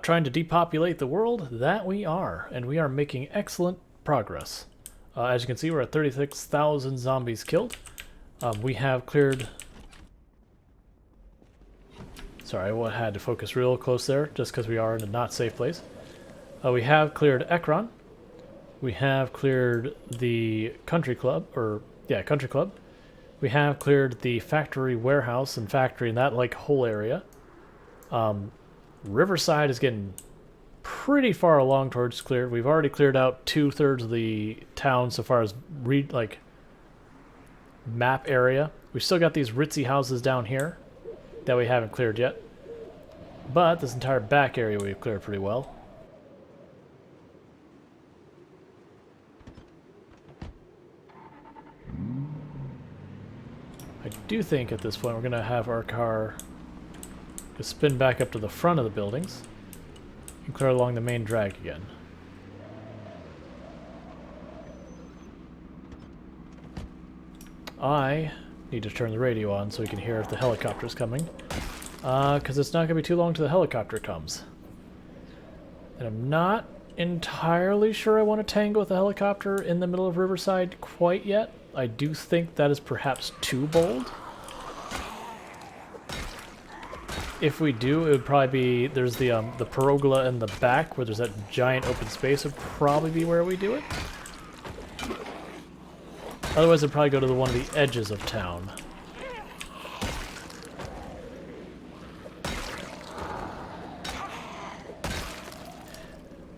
Trying to depopulate the world? That we are, and we are making excellent progress. As you can see, we're at 36,000 zombies killed. We have cleared... Sorry, I had to focus real close there, just because we are in a not safe place. We have cleared Ekron. We have cleared the country club, country club. We have cleared the factory warehouse and factory and that like whole area. Riverside is getting pretty far along towards cleared. We've already cleared out 2/3 of the town so far as map area. We've still got these ritzy houses down here that we haven't cleared yet. But this entire back area we've cleared pretty well. I do think at this point we're going to have our car just spin back up to the front of the buildings and clear along the main drag again. I need to turn the radio on so we can hear if the helicopter's coming, because it's not going to be too long till the helicopter comes. And I'm not entirely sure I want to tango with a helicopter in the middle of Riverside quite yet. I do think that is perhaps too bold. If we do, it would probably be, there's the pergola in the back where there's that giant open space would probably be where we do it. Otherwise, I'd probably go to one of the edges of town.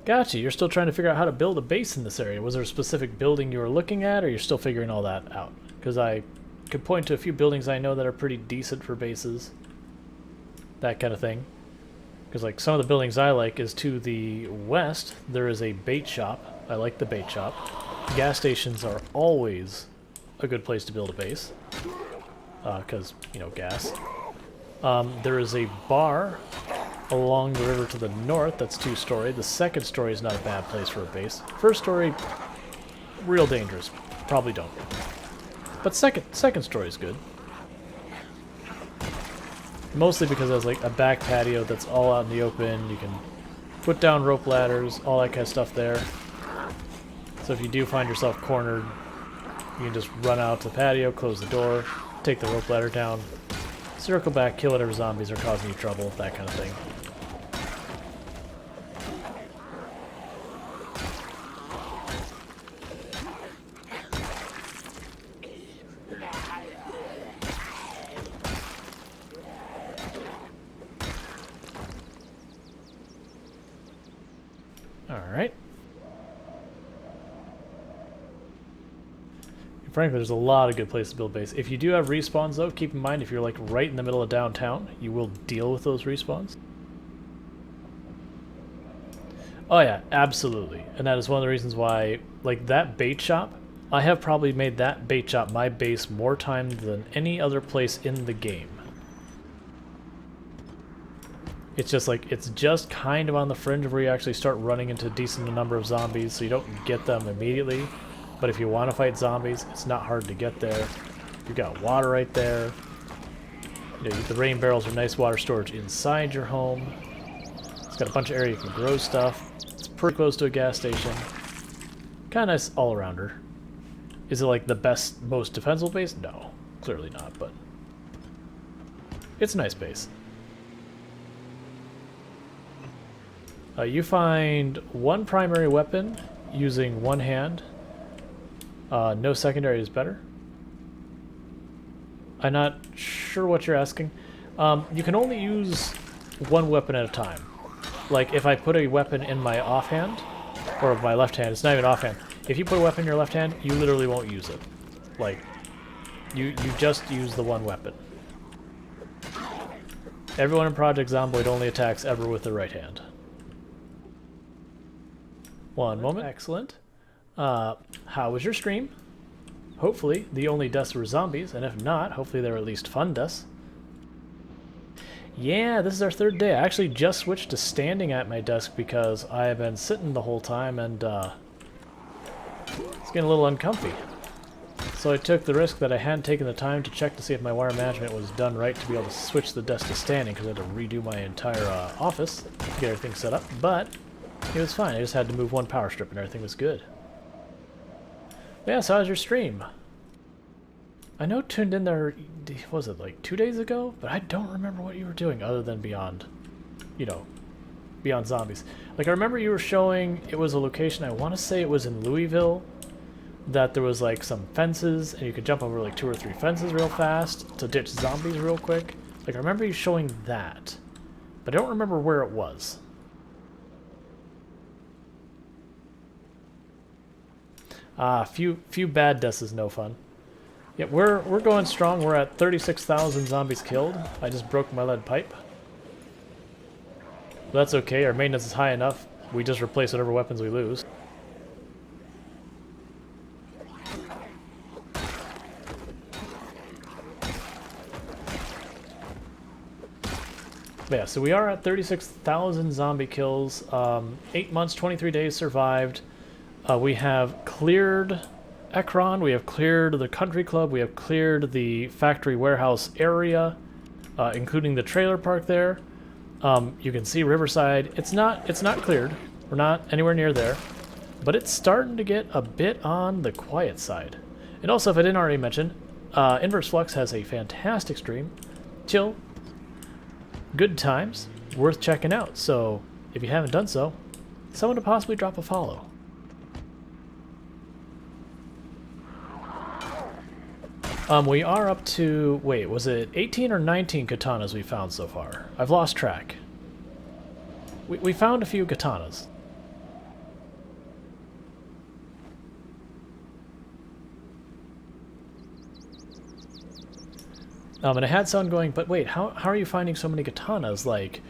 Gotcha, you're still trying to figure out how to build a base in this area. Was there a specific building you were looking at, or you're still figuring all that out? Because I could point to a few buildings I know that are pretty decent for bases. That kind of thing. Because like some of the buildings I like is to the west, there is a bait shop. I like the bait shop. Gas stations are always a good place to build a base. Because, you know, gas. There is a bar along the river to the north that's 2-story. The second story is not a bad place for a base. First story, real dangerous. Probably don't. But second story is good. Mostly because there's like a back patio that's all out in the open. You can put down rope ladders, all that kind of stuff there. So if you do find yourself cornered, you can just run out to the patio, close the door, take the rope ladder down, circle back, kill whatever zombies are causing you trouble, that kind of thing. Alright. Frankly, there's a lot of good places to build base. If you do have respawns, though, keep in mind if you're like right in the middle of downtown, you will deal with those respawns. Oh yeah, absolutely. And that is one of the reasons why, like that bait shop, I have probably made that bait shop my base more times than any other place in the game. It's just like, it's just kind of on the fringe of where you actually start running into a decent number of zombies, so you don't get them immediately. But if you want to fight zombies, it's not hard to get there. You've got water right there. You know, the rain barrels are nice water storage inside your home. It's got a bunch of area you can grow stuff. It's pretty close to a gas station. Kind of nice all-arounder. Is it like the best, most defensible base? No, clearly not, but it's a nice base. You find one primary weapon using one hand. No secondary is better. I'm not sure what you're asking. You can only use one weapon at a time. Like, if I put a weapon in my offhand, or my left hand, it's not even offhand. If you put a weapon in your left hand, you literally won't use it. Like, you just use the one weapon. Everyone in Project Zomboid only attacks ever with the right hand. One moment. Excellent. How was your stream? Hopefully the only deaths were zombies, and if not, hopefully they were at least fun deaths. Yeah, this is our third day. I actually just switched to standing at my desk because I have been sitting the whole time, and it's getting a little uncomfy. So I took the risk that I hadn't taken the time to check to see if my wire management was done right to be able to switch the desk to standing, because I had to redo my entire office to get everything set up, but it was fine. I just had to move one power strip and everything was good. But yeah, so how's your stream? I know tuned in there, what was it, like 2 days ago? But I don't remember what you were doing other than Beyond, you know, Beyond Zombies. Like, I remember you were showing, it was a location, I want to say it was in Louisville, that there was like some fences and you could jump over like 2 or 3 fences real fast to ditch zombies real quick. Like, I remember you showing that, but I don't remember where it was. Ah, few bad deaths is no fun. Yeah, we're going strong. We're at 36,000 zombies killed. I just broke my lead pipe. But that's okay. Our maintenance is high enough. We just replace whatever weapons we lose. Yeah, so we are at 36,000 zombie kills. 8 months, 23 days survived. We have cleared Ekron, we have cleared the country club, we have cleared the factory warehouse area, including the trailer park there. You can see Riverside. It's not cleared. We're not anywhere near there, but it's starting to get a bit on the quiet side. And also, if I didn't already mention, Inverse Flux has a fantastic stream. Chill, good times, worth checking out. So if you haven't done so, someone to possibly drop a follow. We are up to, wait, was it 18 or 19 katanas we found so far? I've lost track. We found a few katanas. And I had someone going, but wait, how are you finding so many katanas? Like,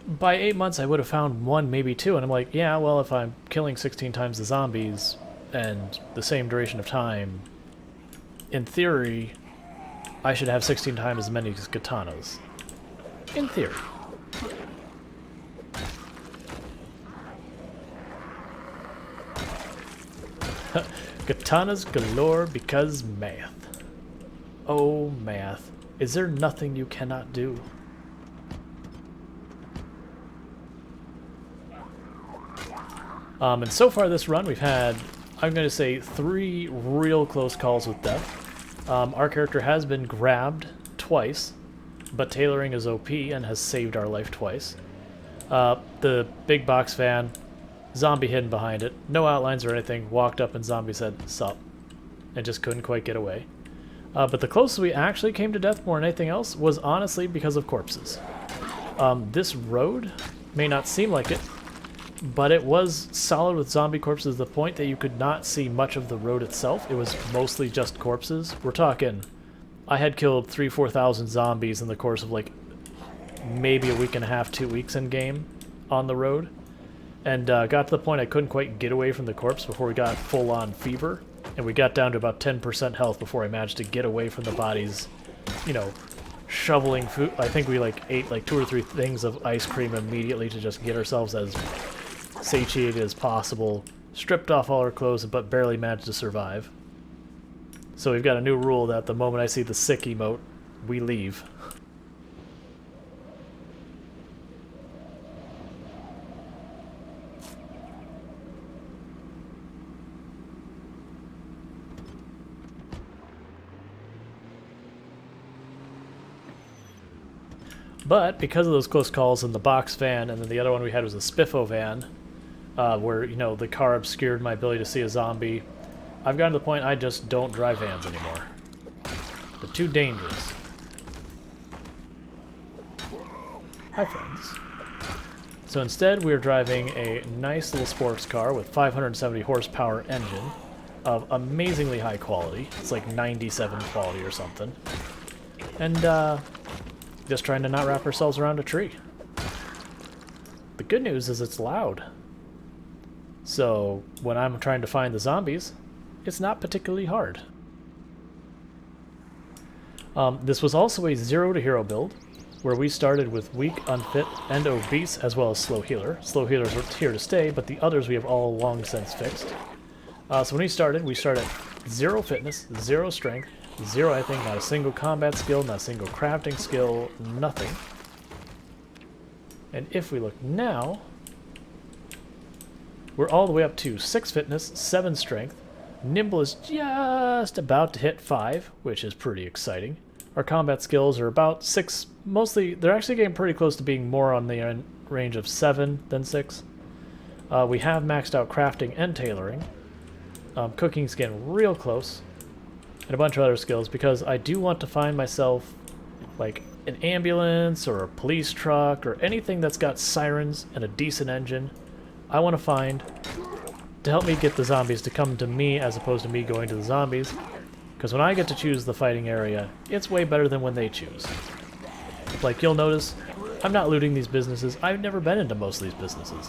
by 8 months I would have found 1, maybe 2, and I'm like, yeah, well, if I'm killing 16 times the zombies and the same duration of time, in theory, I should have 16 times as many katanas. In theory. Katanas galore because math. Oh, math. Is there nothing you cannot do? And so far this run, we've had, I'm going to say, 3 real close calls with death. Our character has been grabbed twice, but tailoring is OP and has saved our life twice. The big box van, zombie hidden behind it, no outlines or anything, walked up and zombie said, "Sup," and just couldn't quite get away. But the closest we actually came to death more than anything else was honestly because of corpses. This road may not seem like it, but it was solid with zombie corpses to the point that you could not see much of the road itself. It was mostly just corpses. We're talking, I had killed 3,000-4,000 zombies in the course of like maybe a week and a half, 2 weeks in game on the road. And got to the point I couldn't quite get away from the corpse before we got full-on fever. And we got down to about 10% health before I managed to get away from the bodies, you know, shoveling food. I think we like ate like 2 or 3 things of ice cream immediately to just get ourselves as satiated as possible, stripped off all our clothes, but barely managed to survive. So we've got a new rule that the moment I see the sick emote, we leave. But because of those close calls in the box van, and then the other one we had was a Spiffo van, where, you know, the car obscured my ability to see a zombie, I've gotten to the point I just don't drive vans anymore. They're too dangerous. Hi, friends. So instead, we're driving a nice little sports car with 570 horsepower engine of amazingly high quality. It's like 97 quality or something. And, just trying to not wrap ourselves around a tree. The good news is it's loud. So when I'm trying to find the zombies, it's not particularly hard. This was also a 0 to hero build, where we started with weak, unfit, and obese, as well as slow healer. Slow healers were here to stay, but the others we have all long since fixed. So when we started at 0 fitness, 0 strength, 0 I think, not a single combat skill, not a single crafting skill, nothing. And if we look now, we're all the way up to 6 fitness, 7 strength. Nimble is just about to hit 5, which is pretty exciting. Our combat skills are about 6, mostly, they're actually getting pretty close to being more on the range of 7 than 6. We have maxed out crafting and tailoring. Cooking's getting real close. And a bunch of other skills, because I do want to find myself, like, an ambulance or a police truck or anything that's got sirens and a decent engine. I want to find to help me get the zombies to come to me as opposed to me going to the zombies. Because when I get to choose the fighting area, it's way better than when they choose. Like, you'll notice, I'm not looting these businesses. I've never been into most of these businesses.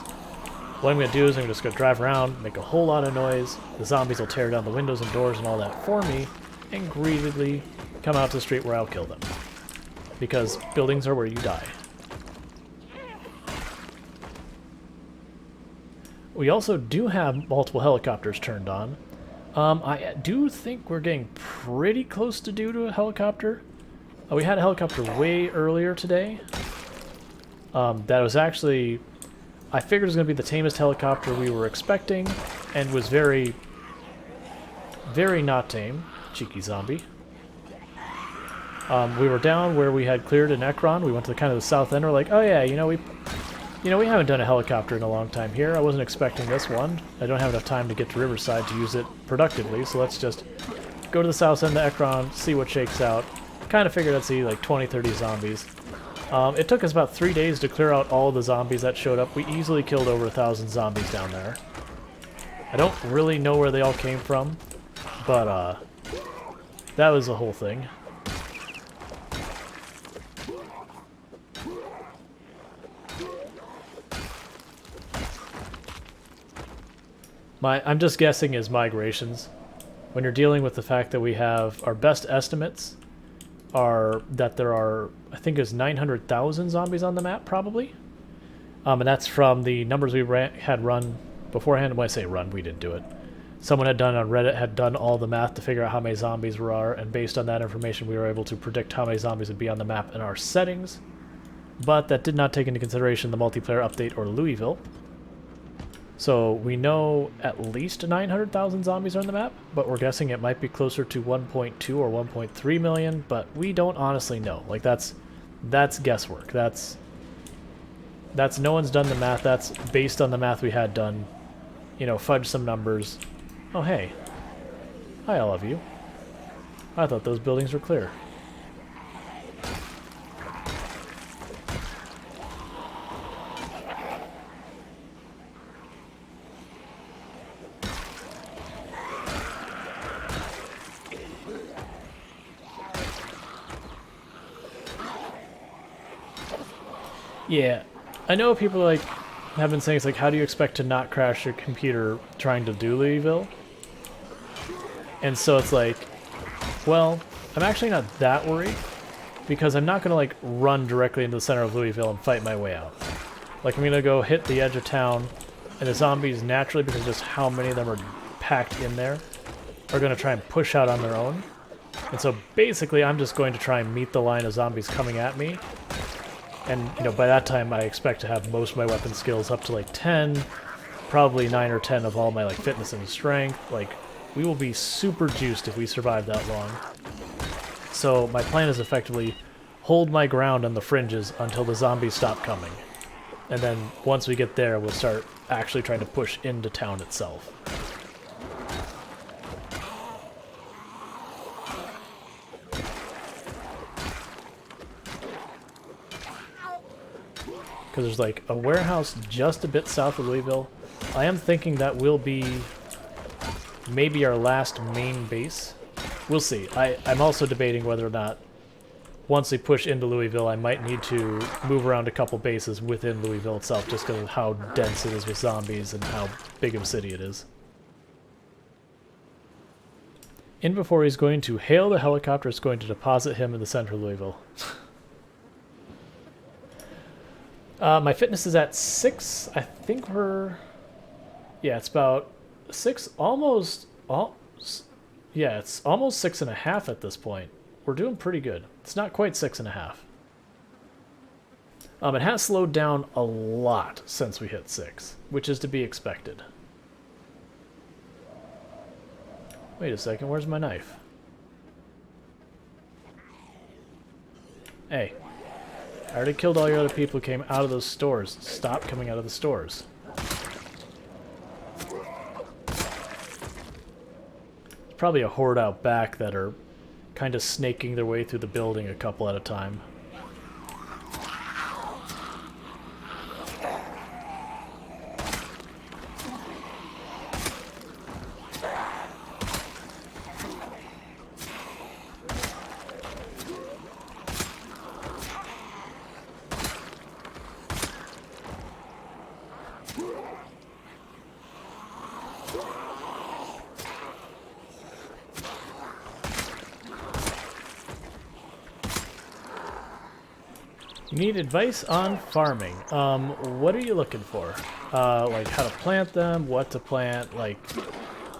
What I'm going to do is I'm just going to drive around, make a whole lot of noise. The zombies will tear down the windows and doors and all that for me, and greedily come out to the street where I'll kill them. Because buildings are where you die. We also do have multiple helicopters turned on. I do think we're getting pretty close to due to a helicopter. We had a helicopter way earlier today. That was actually... I figured it was going to be the tamest helicopter we were expecting, and was very, very not tame. Cheeky zombie. We were down where we had cleared an Ekron. We went to kind of the south end. We're like, oh yeah, we haven't done a helicopter in a long time here. I wasn't expecting this one. I don't have enough time to get to Riverside to use it productively, so let's just go to the south end of Ekron, see what shakes out. Kind of figured I'd see like 20, 30 zombies. It took us about 3 days to clear out all the zombies that showed up. We easily killed over 1,000 zombies down there. I don't really know where they all came from, but that was the whole thing. I'm just guessing is migrations. When you're dealing with the fact that we have our best estimates are that there are, I think it's 900,000 zombies on the map, probably. And that's from the numbers we had run beforehand. When I say run, we didn't do it. Someone had done on Reddit, had done all the math to figure out how many zombies there are, and based on that information we were able to predict how many zombies would be on the map in our settings. But that did not take into consideration the multiplayer update or Louisville. So we know at least 900,000 zombies are on the map, but we're guessing it might be closer to 1.2 or 1.3 million, but we don't honestly know. Like, that's guesswork. That's no one's done the math. That's based on the math we had done. You know, fudge some numbers. Oh, hey. Hi, all of you. I thought those buildings were clear. Yeah, I know people like have been saying it's like, how do you expect to not crash your computer trying to do Louisville? And so it's like, well, I'm actually not that worried because I'm not going to like run directly into the center of Louisville and fight my way out. Like, I'm going to go hit the edge of town, and the zombies naturally, because just how many of them are packed in there, are going to try and push out on their own. And so basically I'm just going to try and meet the line of zombies coming at me. And, you know, by that time, I expect to have most of my weapon skills up to, like, 10, probably 9 or 10 of all my, like, fitness and strength. Like, we will be super juiced if we survive that long. So my plan is effectively hold my ground on the fringes until the zombies stop coming. And then once we get there, we'll start actually trying to push into town itself. Because there's like a warehouse just a bit south of Louisville. I am thinking that will be maybe our last main base. We'll see. I'm also debating whether or not once we push into Louisville I might need to move around a couple bases within Louisville itself just because of how dense it is with zombies and how big of a city it is. In before he's going to hail the helicopter, it's going to deposit him in the center of Louisville. My fitness is at 6. I think we're... Yeah, it's about 6, almost... Yeah, it's almost 6.5 at this point. We're doing pretty good. It's not quite 6.5. It has slowed down a lot since we hit 6, which is to be expected. Wait a second, where's my knife? Hey, I already killed all your other people who came out of those stores. Stop coming out of the stores. There's probably a horde out back that are kind of snaking their way through the building a couple at a time. You need advice on farming. What are you looking for? Like how to plant them, what to plant, like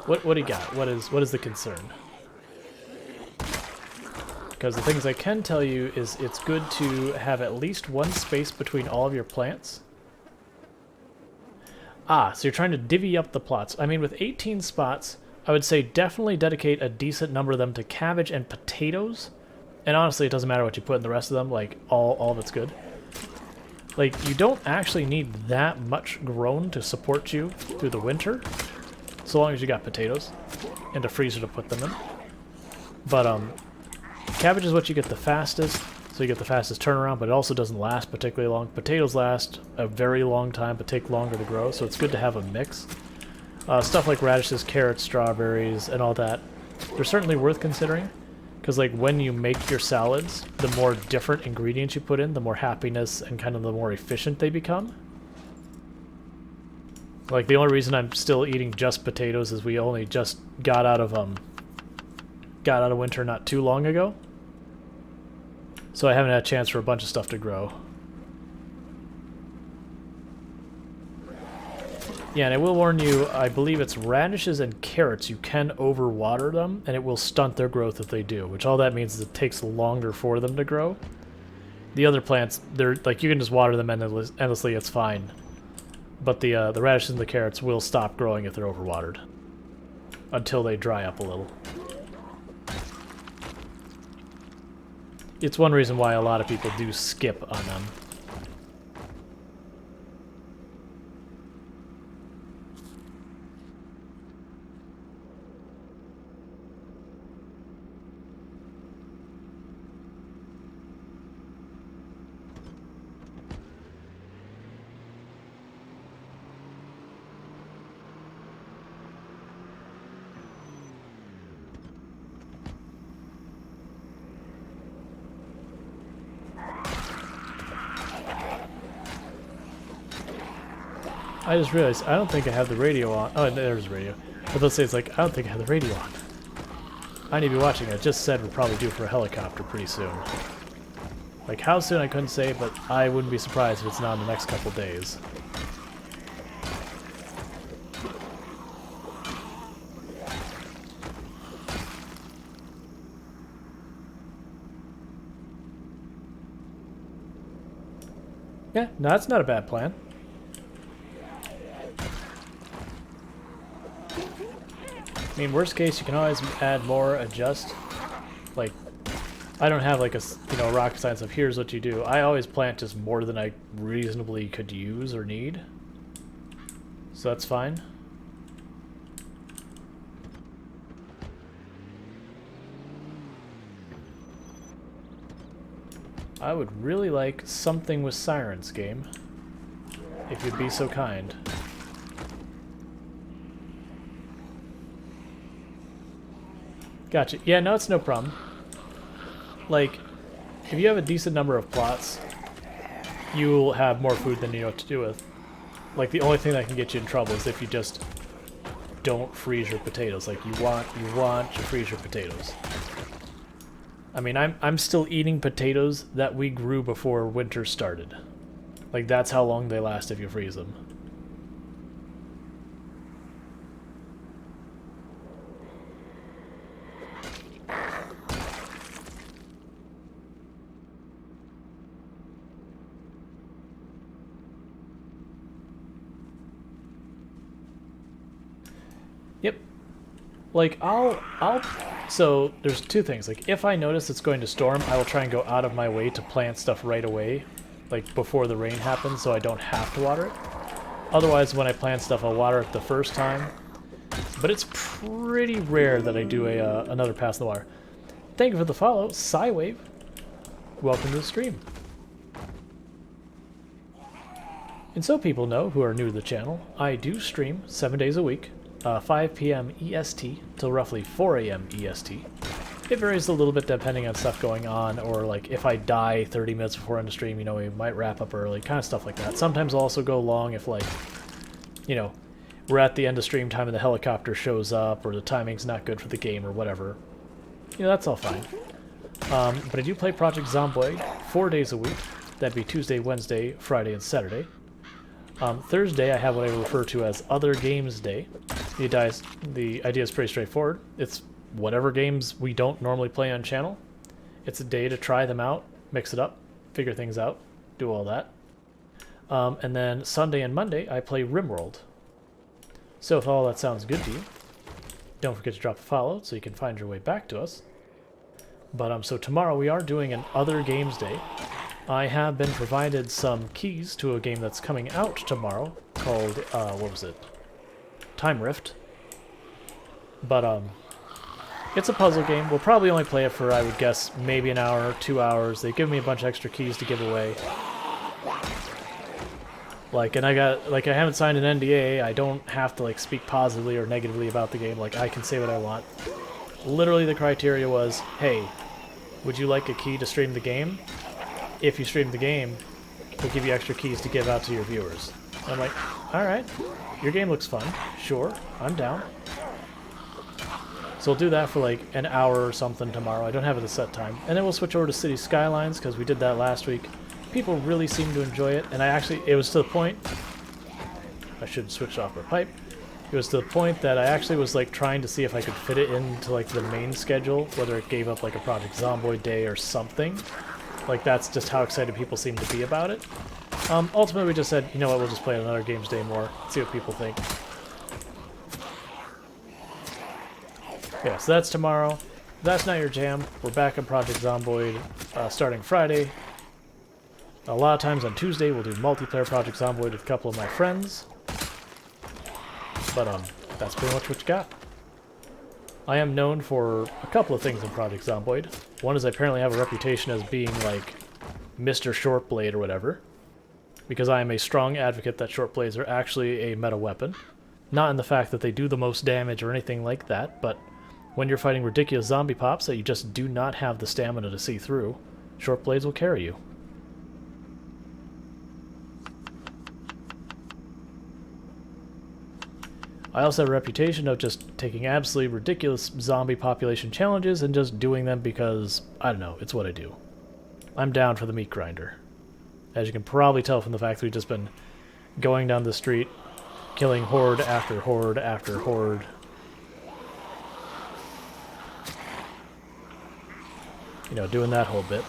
what do you got? What is the concern? Because the things I can tell you is it's good to have at least one space between all of your plants. Ah, so you're trying to divvy up the plots. I mean, with 18 spots, I would say definitely dedicate a decent number of them to cabbage and potatoes. And honestly, it doesn't matter what you put in the rest of them, like, all of it's good. Like, you don't actually need that much grown to support you through the winter, so long as you got potatoes and a freezer to put them in. But, cabbage is what you get the fastest, so you get the fastest turnaround, but it also doesn't last particularly long. Potatoes last a very long time, but take longer to grow, so it's good to have a mix. Stuff like radishes, carrots, strawberries, and all that, they're certainly worth considering. Because, like, when you make your salads, the more different ingredients you put in, the more happiness and kind of the more efficient they become. Like, the only reason I'm still eating just potatoes is we only just got out of winter not too long ago. So I haven't had a chance for a bunch of stuff to grow. Yeah, and I will warn you, I believe it's radishes and carrots. You can overwater them, and it will stunt their growth if they do, which all that means is it takes longer for them to grow. The other plants, they're like, you can just water them endlessly, it's fine. But the radishes and the carrots will stop growing if they're overwatered. Until they dry up a little. It's one reason why a lot of people do skip on them. I just realized I don't think I have the radio on. Oh, there's the radio. But let's say it's like, I don't think I have the radio on. I need to be watching. It just said we're probably due for a helicopter pretty soon. Like how soon I couldn't say, but I wouldn't be surprised if it's not in the next couple days. Yeah, no, that's not a bad plan. I mean, worst case, you can always add more, adjust. Like, I don't have like a, rocket science of here's what you do. I always plant just more than I reasonably could use or need. So that's fine. I would really like something with sirens, game. If you'd be so kind. Gotcha. Yeah, no, it's no problem. Like, if you have a decent number of plots, you'll have more food than you know what to do with. Like, the only thing that can get you in trouble is if you just don't freeze your potatoes. Like, you want to freeze your potatoes. I mean, I'm still eating potatoes that we grew before winter started. Like, that's how long they last if you freeze them. Yep. Like, so there's two things. Like, if I notice it's going to storm, I will try and go out of my way to plant stuff right away, like before the rain happens, so I don't have to water it. Otherwise, when I plant stuff, I'll water it the first time. But it's pretty rare that I do another pass in the water. Thank you for the follow, Psywave. Welcome to the stream. And so people know who are new to the channel, I do stream 7 days a week, 5 p.m. EST till roughly 4 a.m. EST. It varies a little bit depending on stuff going on, or like if I die 30 minutes before end of stream, you know, we might wrap up early, kind of stuff like that. Sometimes I'll also go long if, like, you know, we're at the end of stream time and the helicopter shows up, or the timing's not good for the game, or whatever. You know, that's all fine. But I do play Project Zomboid 4 days a week. That'd be Tuesday, Wednesday, Friday, and Saturday. Thursday, I have what I refer to as Other Games Day. The idea is pretty straightforward. It's whatever games we don't normally play on channel. It's a day to try them out, mix it up, figure things out, do all that. And then Sunday and Monday, I play RimWorld. So if all that sounds good to you, don't forget to drop a follow so you can find your way back to us. But so tomorrow we are doing an Other Games Day. I have been provided some keys to a game that's coming out tomorrow called, what was it? Time Rift. But, it's a puzzle game. We'll probably only play it for, I would guess, maybe an hour, 2 hours. They give me a bunch of extra keys to give away. Like, and I haven't signed an NDA. I don't have to, like, speak positively or negatively about the game. Like, I can say what I want. Literally the criteria was, hey, would you like a key to stream the game? If you stream the game, we'll give you extra keys to give out to your viewers. And I'm like, alright, your game looks fun. Sure, I'm down. So we'll do that for like an hour or something tomorrow. I don't have it a set time. And then we'll switch over to City Skylines, because we did that last week. People really seem to enjoy it, and it was to the point, I should switch off my pipe. It was to the point that I actually was like trying to see if I could fit it into like the main schedule, whether it gave up like a Project Zomboid day or something. Like, that's just how excited people seem to be about it. Ultimately, we just said, you know what, we'll just play another Games Day more, see what people think. Yeah, so that's tomorrow. If that's not your jam, we're back on Project Zomboid starting Friday. A lot of times on Tuesday, we'll do multiplayer Project Zomboid with a couple of my friends. But, that's pretty much what you got. I am known for a couple of things in Project Zomboid. One is I apparently have a reputation as being, like, Mr. Shortblade or whatever, because I am a strong advocate that short blades are actually a meta weapon. Not in the fact that they do the most damage or anything like that, but when you're fighting ridiculous zombie pops that you just do not have the stamina to see through, short blades will carry you. I also have a reputation of just taking absolutely ridiculous zombie population challenges and just doing them because, I don't know, it's what I do. I'm down for the meat grinder. As you can probably tell from the fact that we've just been going down the street, killing horde after horde after horde. You know, doing that whole bit.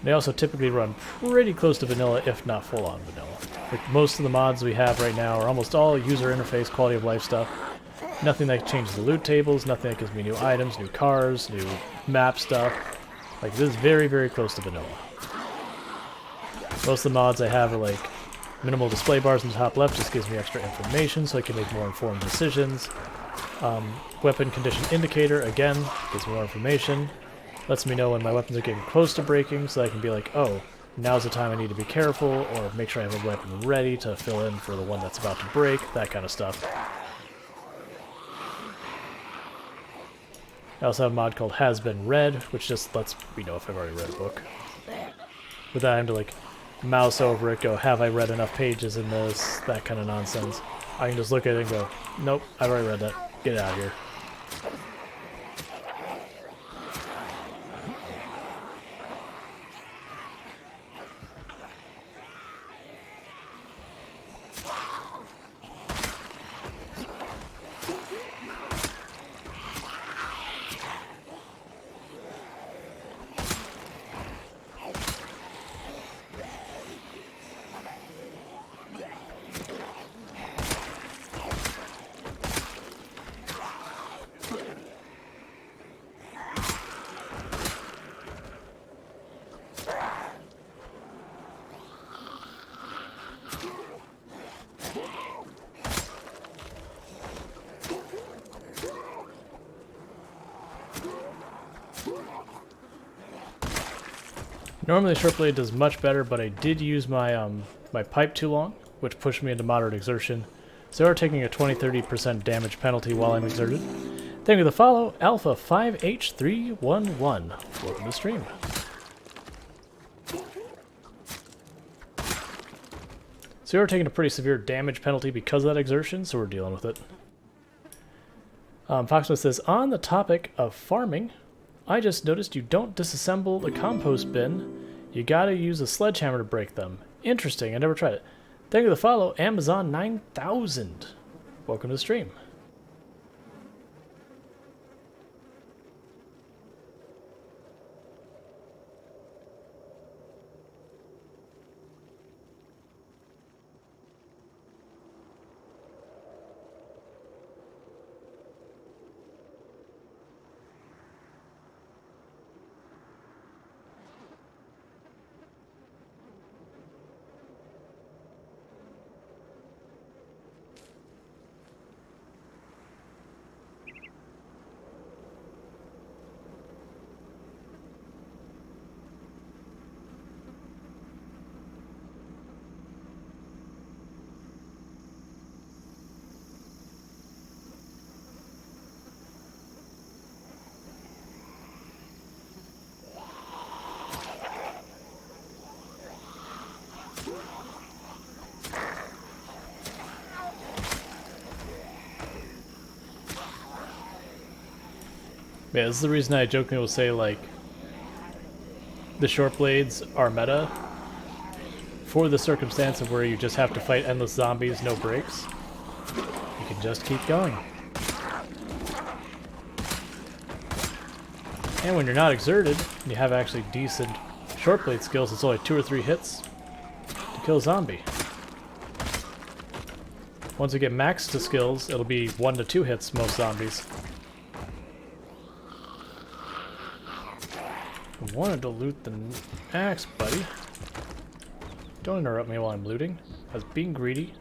They also typically run pretty close to vanilla, if not full-on vanilla. Like, most of the mods we have right now are almost all user interface, quality of life stuff. Nothing that changes the loot tables, nothing that gives me new items, new cars, new map stuff. Like, this is very, very close to vanilla. Most of the mods I have are like minimal display bars in the top left, just gives me extra information so I can make more informed decisions. Weapon condition indicator, again, gives me more information. Lets me know when my weapons are getting close to breaking, so I can be like, oh, now's the time I need to be careful, or make sure I have a weapon ready to fill in for the one that's about to break, that kind of stuff. I also have a mod called Has Been Read, which just lets me know if I've already read a book. Without having to, like, mouse over it, go, have I read enough pages in this, that kind of nonsense. I can just look at it and go, nope, I've already read that, get out of here. Normally short blade does much better, but I did use my my pipe too long, which pushed me into moderate exertion. So we're taking a 20-30% damage penalty while I'm exerted. Thank you for the follow, Alpha 5H311. Welcome to the stream. So we're taking a pretty severe damage penalty because of that exertion, so we're dealing with it. Foxsmith says, on the topic of farming, I just noticed you don't disassemble the compost bin. You gotta use a sledgehammer to break them. Interesting, I never tried it. Thank you for the follow, Amazon 9000. Welcome to the stream. Yeah, this is the reason I jokingly will say, like, the short blades are meta for the circumstance of where you just have to fight endless zombies, no breaks. You can just keep going. And when you're not exerted, and you have actually decent short blade skills, it's only 2 or 3 hits to kill a zombie. Once you get max to skills, it'll be 1 to 2 hits most zombies. I wanted to loot the axe, buddy. Don't interrupt me while I'm looting. I was being greedy.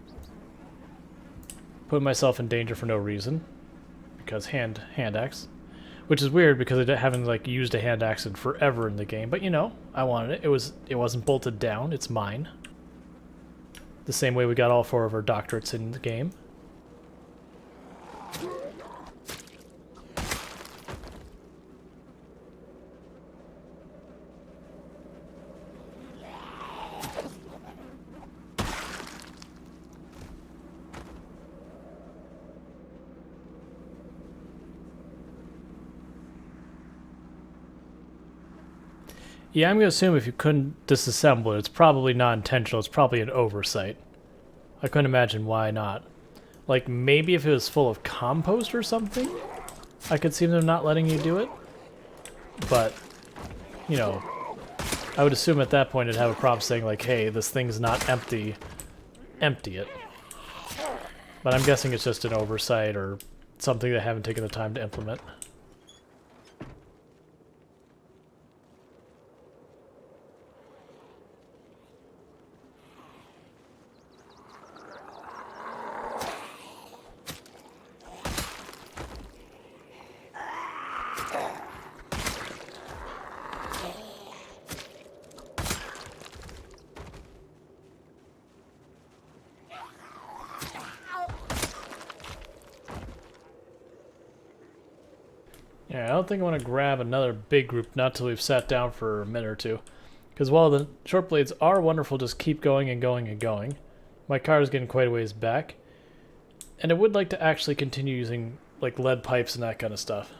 Putting myself in danger for no reason. Because hand axe. Which is weird because I haven't like used a hand axe in forever in the game. But you know, I wanted it. It wasn't bolted down, it's mine. The same way we got all 4 of our doctorates in the game. Yeah, I'm going to assume if you couldn't disassemble it, it's probably not intentional. It's probably an oversight. I couldn't imagine why not. Like, maybe if it was full of compost or something, I could see them not letting you do it. But, you know, I would assume at that point it'd have a prompt saying, like, hey, this thing's not empty. Empty it. But I'm guessing it's just an oversight or something they haven't taken the time to implement. Yeah, I don't think I want to grab another big group, not till we've sat down for a minute or two. Because while the short blades are wonderful, just keep going and going and going. My car is getting quite a ways back. And I would like to actually continue using like lead pipes and that kind of stuff.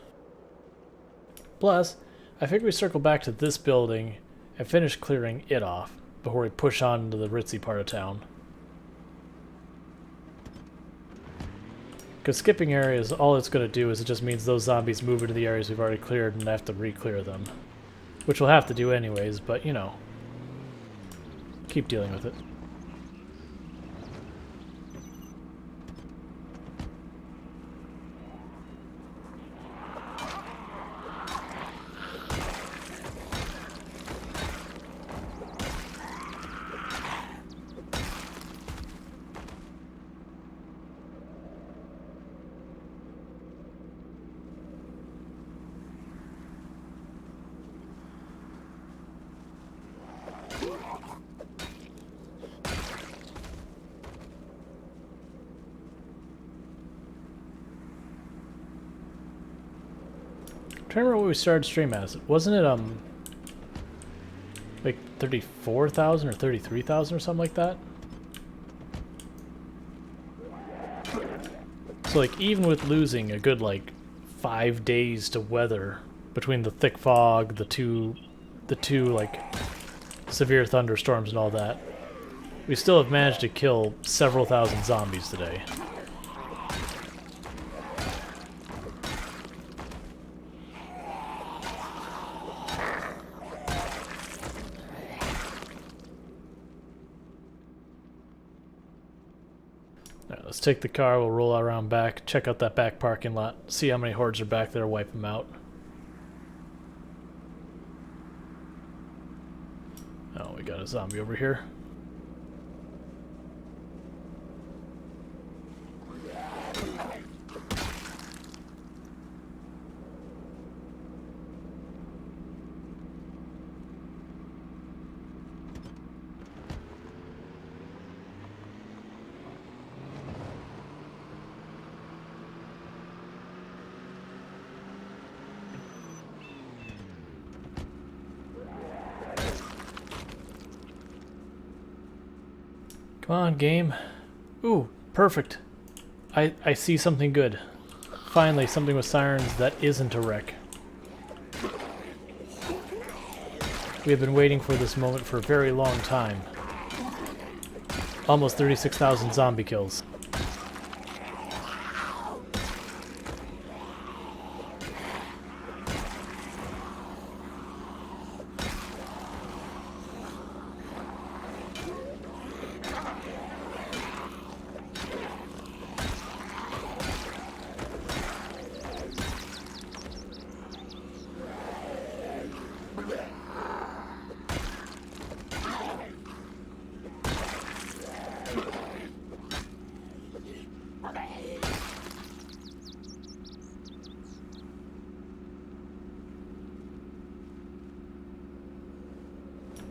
Plus, I figure we circle back to this building and finish clearing it off before we push on into the ritzy part of town. Because skipping areas, all it's going to do is it just means those zombies move into the areas we've already cleared and have to re-clear them. Which we'll have to do anyways, but you know. Keep dealing with it. to remember what we started stream as. Wasn't it, like 34,000 or 33,000 or something like that? So, like, even with losing a good, like, 5 days to weather between the thick fog, the two, like, severe thunderstorms and all that, we still have managed to kill several thousand zombies today. Alright, let's take the car, we'll roll around back, check out that back parking lot, see how many hordes are back there, wipe them out. Oh, we got a zombie over here. Come on, game. Ooh, perfect. I see something good. Finally, something with sirens that isn't a wreck. We have been waiting for this moment for a very long time. Almost 36,000 zombie kills.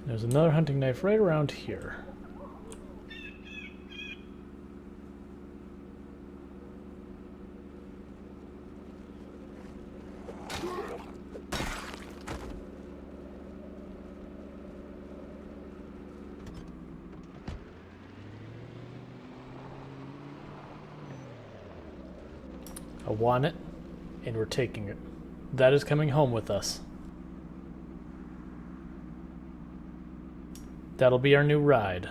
There's another hunting knife right around here. I want it, and we're taking it. That is coming home with us. That'll be our new ride.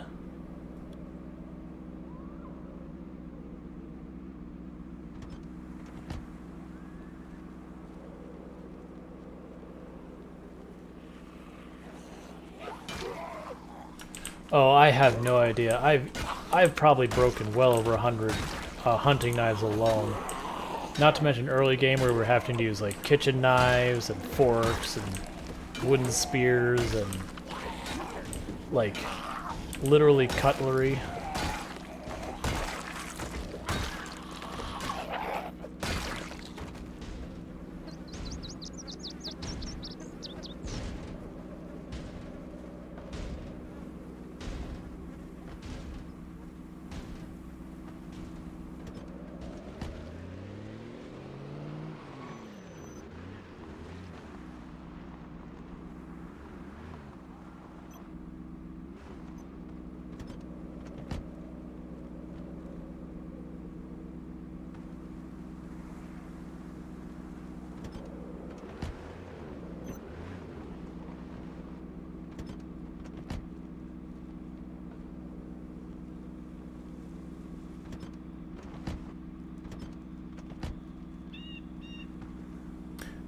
Oh, I have no idea. I've probably broken well over 100 hunting knives alone. Not to mention early game where we're having to use like kitchen knives and forks and wooden spears and like literally cutlery.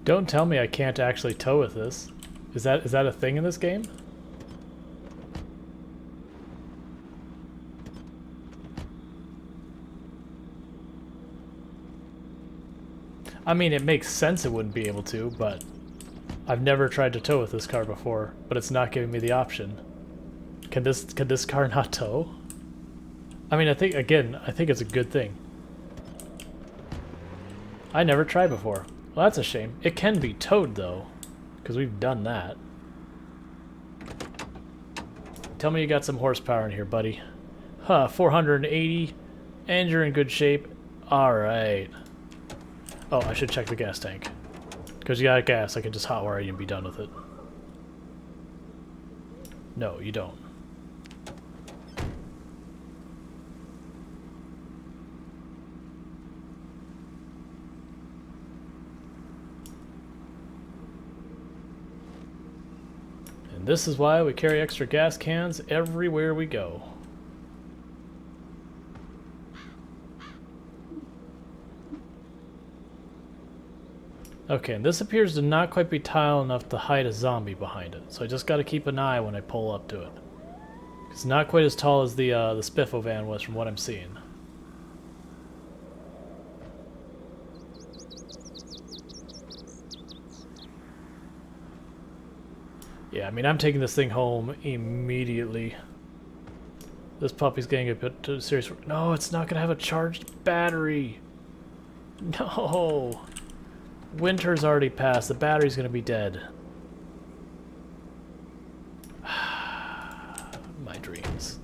Don't tell me I can't actually tow with this. Is that a thing in this game? I mean, it makes sense it wouldn't be able to, but I've never tried to tow with this car before, but it's not giving me the option. Can this car not tow? I mean, I think it's a good thing. I never tried before. Well, that's a shame. It can be towed, though, because we've done that. Tell me you got some horsepower in here, buddy. Huh, 480, and you're in good shape. Alright. Oh, I should check the gas tank. Because you got gas, I can just hotwire you and be done with it. No, you don't. And this is why we carry extra gas cans everywhere we go. Okay, and this appears to not quite be tile enough to hide a zombie behind it, so I just got to keep an eye when I pull up to it. It's not quite as tall as the Spiffo van was from what I'm seeing. Yeah, I mean, I'm taking this thing home immediately. This puppy's getting a bit too serious. No, it's not going to have a charged battery. No. Winter's already passed. The battery's going to be dead. My dreams.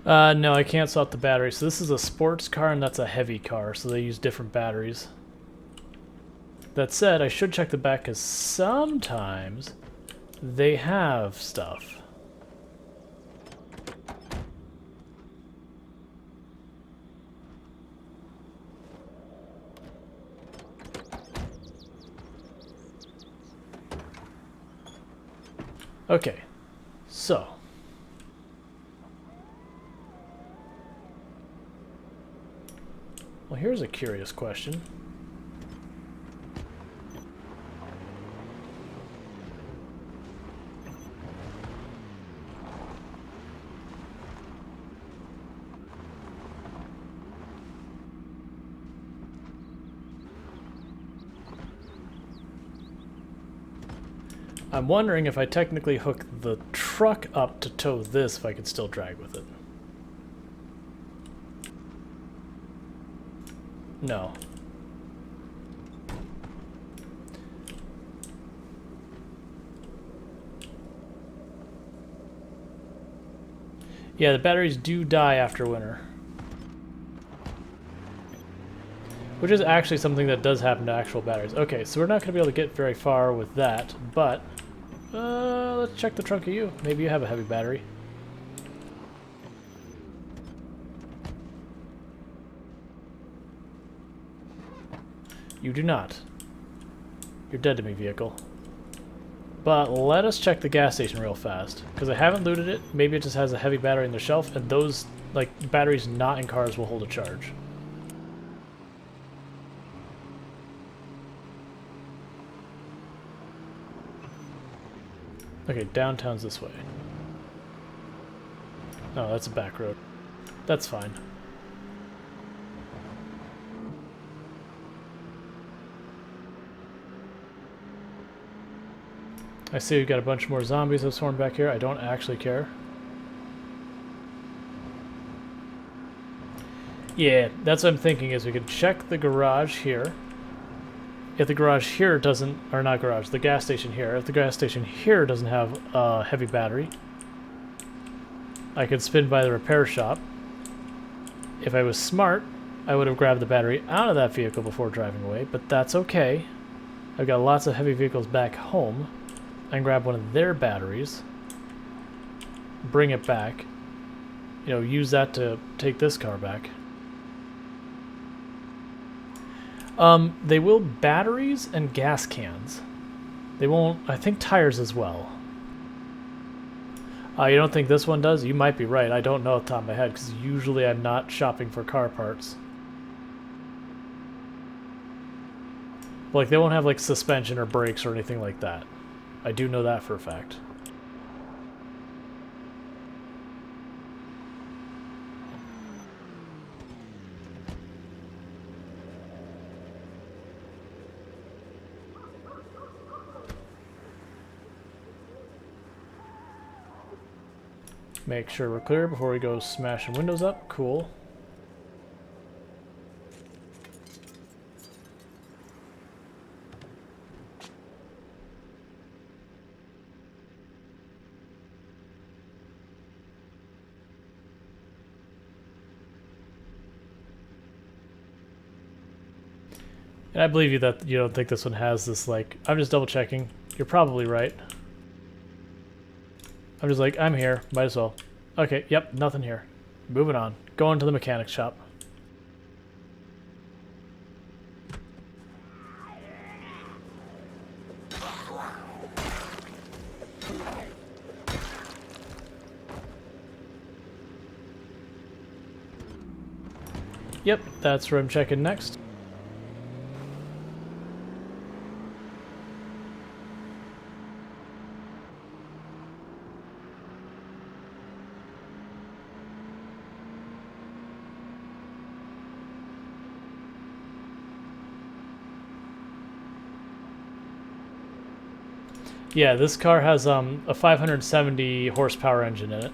No, I can't swap the battery. So this is a sports car and that's a heavy car, so they use different batteries. That said, I should check the back because sometimes they have stuff. Okay, so well, here's a curious question. I'm wondering if I technically hook the truck up to tow this, if I could still drag with it. No. Yeah, the batteries do die after winter. Which is actually something that does happen to actual batteries. Okay, so we're not going to be able to get very far with that, but let's check the trunk of you. Maybe you have a heavy battery. You do not. You're dead to me, vehicle. But let us check the gas station real fast, because I haven't looted it. Maybe it just has a heavy battery in the shelf, and those, like, batteries not in cars will hold a charge. Okay, downtown's this way. Oh, that's a back road. That's fine. I see we've got a bunch more zombies that swarmed back here. I don't actually care. Yeah, that's what I'm thinking is we could check the garage here. If the garage here doesn't, or not garage, the gas station here. If the gas station here doesn't have a heavy battery, I could spin by the repair shop. If I was smart, I would have grabbed the battery out of that vehicle before driving away, but that's okay. I've got lots of heavy vehicles back home. I can grab one of their batteries, bring it back, you know, use that to take this car back. They will batteries and gas cans. They won't, I think tires as well. You don't think this one does? You might be right. I don't know off the top of my head because usually I'm not shopping for car parts. Like, they won't have, like, suspension or brakes or anything like that. I do know that for a fact. Make sure we're clear before we go smashing windows up. Cool. And I believe you that you don't think this one has this, like, I'm just double checking. You're probably right. I'm just like, I'm here, might as well. Okay, yep, nothing here. Moving on. Going to the mechanic shop. Yep, that's where I'm checking next. Yeah, this car has a 570 horsepower engine in it.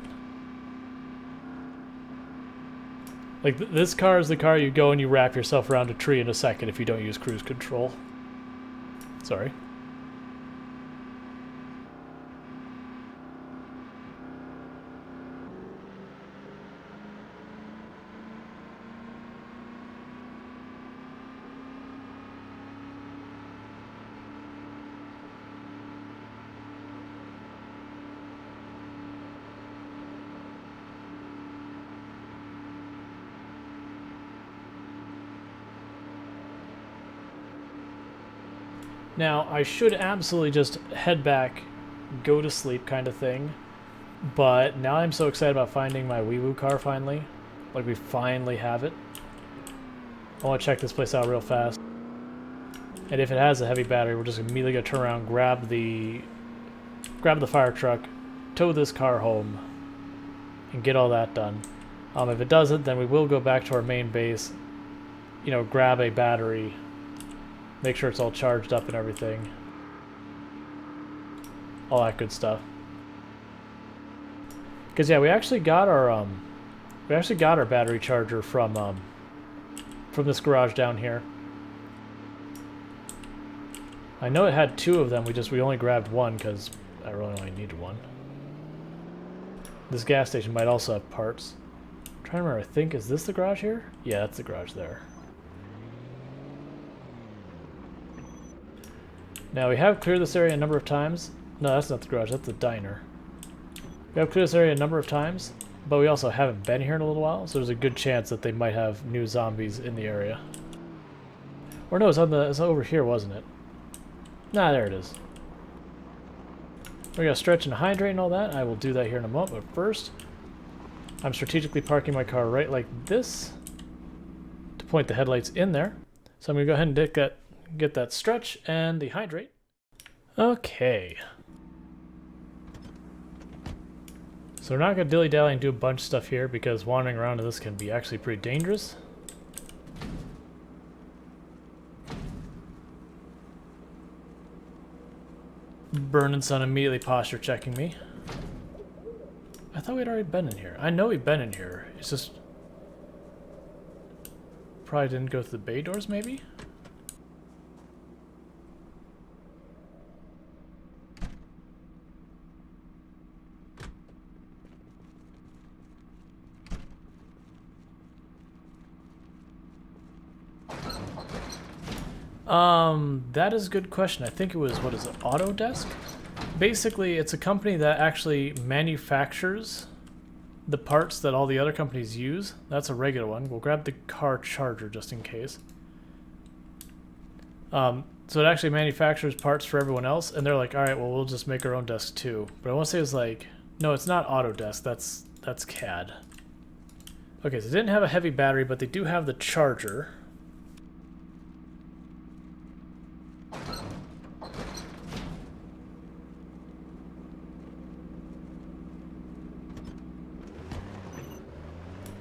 Like, this car is the car you go and you wrap yourself around a tree in a second if you don't use cruise control. Sorry. Now, I should absolutely just head back, go to sleep kind of thing, but now I'm so excited about finding my wee-woo car finally. Like, we finally have it. I want to check this place out real fast. And if it has a heavy battery, we're just immediately going to turn around, grab the fire truck, tow this car home, and get all that done. If it doesn't, then we will go back to our main base, you know, grab a battery, make sure it's all charged up and everything. All that good stuff. Because yeah, we actually got our battery charger from this garage down here. I know it had two of them. We only grabbed one because I really only needed one. This gas station might also have parts. I'm trying to remember. I think, is this the garage here? Yeah, that's the garage there. Now, we have cleared this area a number of times. No, that's not the garage, that's the diner. We have cleared this area a number of times, but we also haven't been here in a little while, so there's a good chance that they might have new zombies in the area. Or no, it's over here, wasn't it? Nah, there it is. We gotta stretch and hydrate and all that. I will do that here in a moment, but first, I'm strategically parking my car right like this to point the headlights in there. So I'm gonna go ahead and get that stretch and the hydrate. Okay. So we're not going to dilly-dally and do a bunch of stuff here because wandering around in this can be actually pretty dangerous. Burning Sun immediately posture checking me. I thought we'd already been in here. I know we've been in here. It's just... probably didn't go through the bay doors, maybe? That is a good question. I think it was, what is it, Autodesk? Basically, it's a company that actually manufactures the parts that all the other companies use. That's a regular one. We'll grab the car charger just in case. So it actually manufactures parts for everyone else, and they're like, alright, well, we'll just make our own desk too. But I want to say it's like, no, it's not Autodesk, that's CAD. Okay, so they didn't have a heavy battery, but they do have the charger.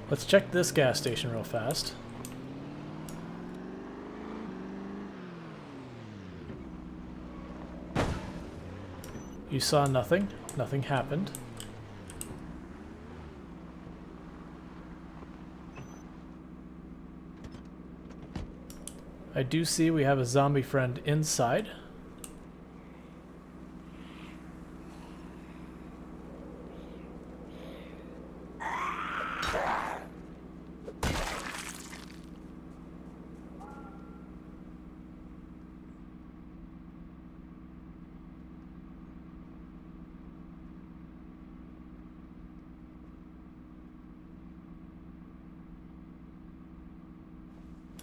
Let's check this gas station real fast. You saw nothing. Nothing happened. I do see we have a zombie friend inside.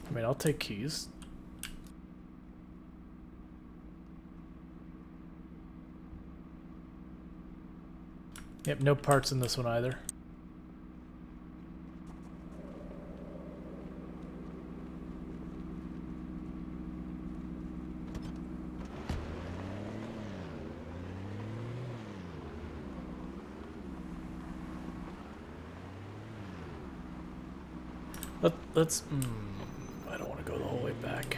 I mean, I'll take keys. Yep, no parts in this one either. Let's... I don't want to go the whole way back.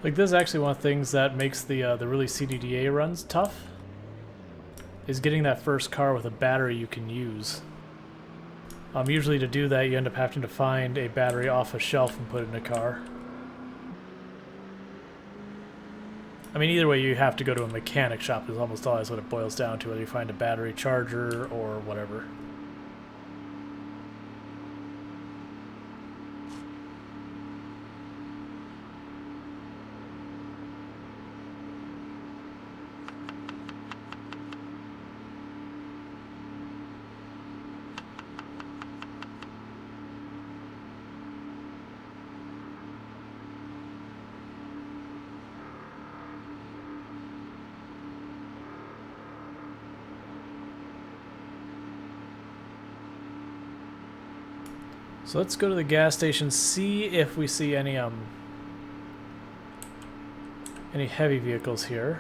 Like, this is actually one of the things that makes the really CDDA runs tough, is getting that first car with a battery you can use. Usually to do that, you end up having to find a battery off a shelf and put it in a car. I mean, either way, you have to go to a mechanic shop is almost always what it boils down to, whether you find a battery charger or whatever. So let's go to the gas station, see if we see any heavy vehicles here.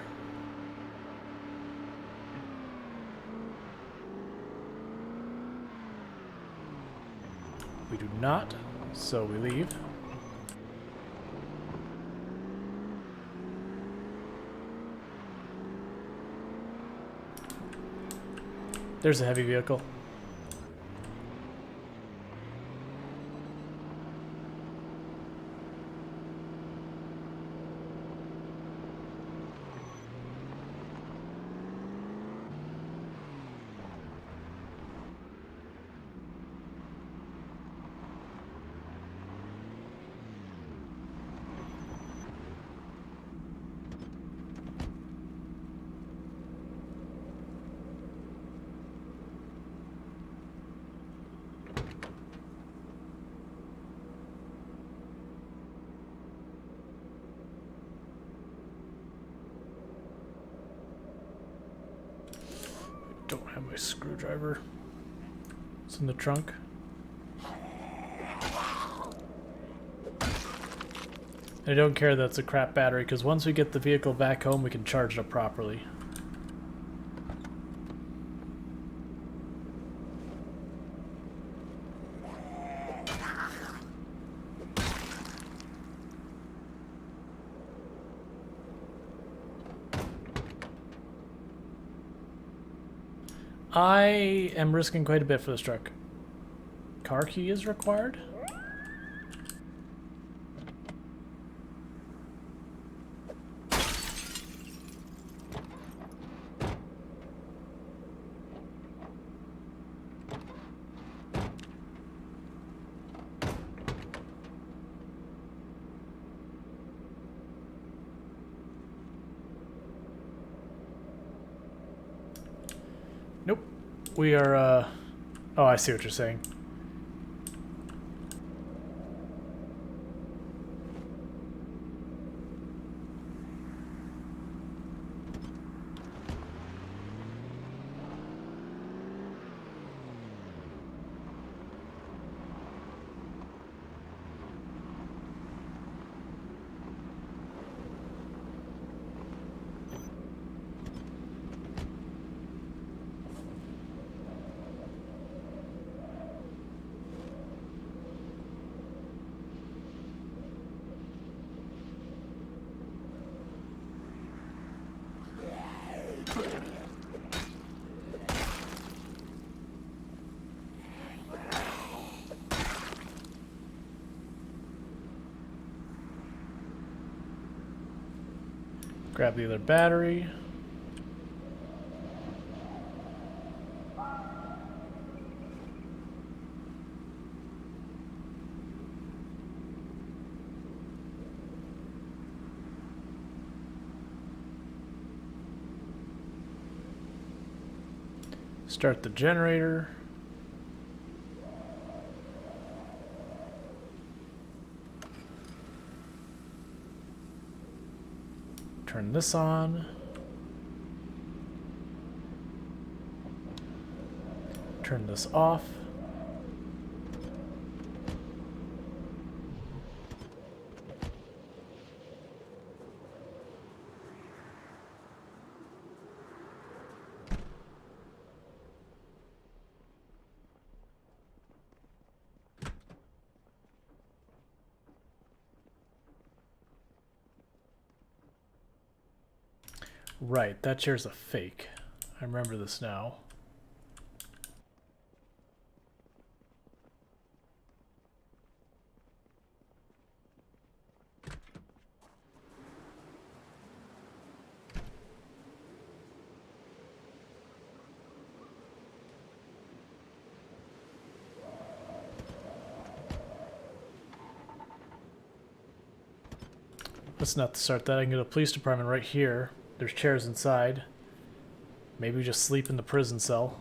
We do not, so we leave. There's a heavy vehicle. Don't have my screwdriver. It's in the trunk. I don't care that it's a crap battery, because once we get the vehicle back home, we can charge it up properly. I am risking quite a bit for this truck. Car key is required? Nope. We are, oh, I see what you're saying. Grab the other battery. Start the generator. Turn this on. Turn this off. Right, that chair's a fake. I remember this now. Let's not start that. I can go to the police department right here. There's chairs inside. Maybe we just sleep in the prison cell.